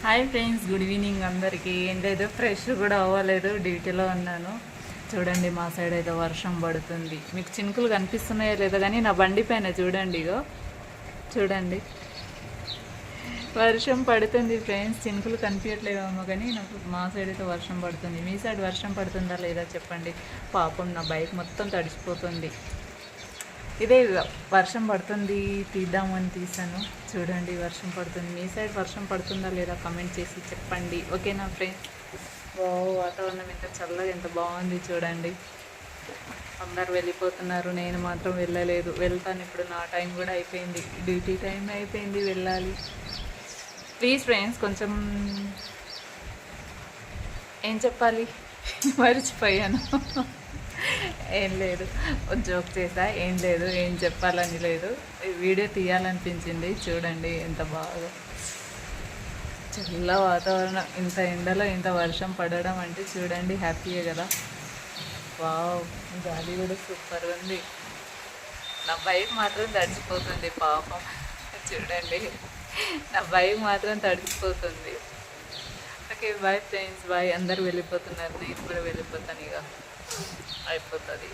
Hi friends, good evening అందరికీ. ఏం లేదు, ఫ్రెష్ కూడా అవ్వలేదు, డ్యూటీలో ఉన్నాను. చూడండి, మా సైడ్ అయితే వర్షం పడుతుంది. మీకు చినుకులు కనిపిస్తున్నాయో లేదో కానీ నా బండి పైన చూడండి, ఇగో చూడండి, వర్షం పడుతుంది ఫ్రెండ్స్. చినుకులు కనిపించట్లేదేమో కానీ నాకు మా సైడ్ అయితే వర్షం పడుతుంది. మీ సైడ్ వర్షం పడుతుందా లేదా చెప్పండి. పాపం నా బైక్ మొత్తం తడిసిపోతుంది. ఇదే వర్షం పడుతుంది తీద్దామని తీసాను. చూడండి, వర్షం పడుతుంది. మీ సైడ్ వర్షం పడుతుందా లేదా కమెంట్ చేసి చెప్పండి, ఓకేనా ఫ్రెండ్స్. వాతావరణం ఎంత చల్లగా ఎంత బాగుంది చూడండి. అందరు వెళ్ళిపోతున్నారు, నేను మాత్రం వెళ్ళలేదు. వెళ్తాను ఇప్పుడు, నా టైం కూడా అయిపోయింది, డ్యూటీ టైం అయిపోయింది, వెళ్ళాలి. ప్లీజ్ ఫ్రెండ్స్, కొంచెం ఏం చెప్పాలి మర్చిపోయాను. ఏం లేదు, జోక్ చేసా. ఏం లేదు, ఏం చెప్పాలని లేదు, వీడియో తీయాలనిపించింది. చూడండి ఎంత బాగా చల్ల వాతావరణం. ఇంత ఎండలో ఇంత వర్షం పడడం అంటే చూడండి, హ్యాపీయే కదా. వావ్, గాలి కూడా సూపర్గా ఉంది. నా బైక్ మాత్రం తడిచిపోతుంది పాపం. చూడండి, నా బైక్ మాత్రం తడిచిపోతుంది. Okay, bye friends, bye. అందరు వెళ్ళిపోతున్నారు, నేను కూడా వెళ్ళిపోతాను, ఇక అయిపోతుంది.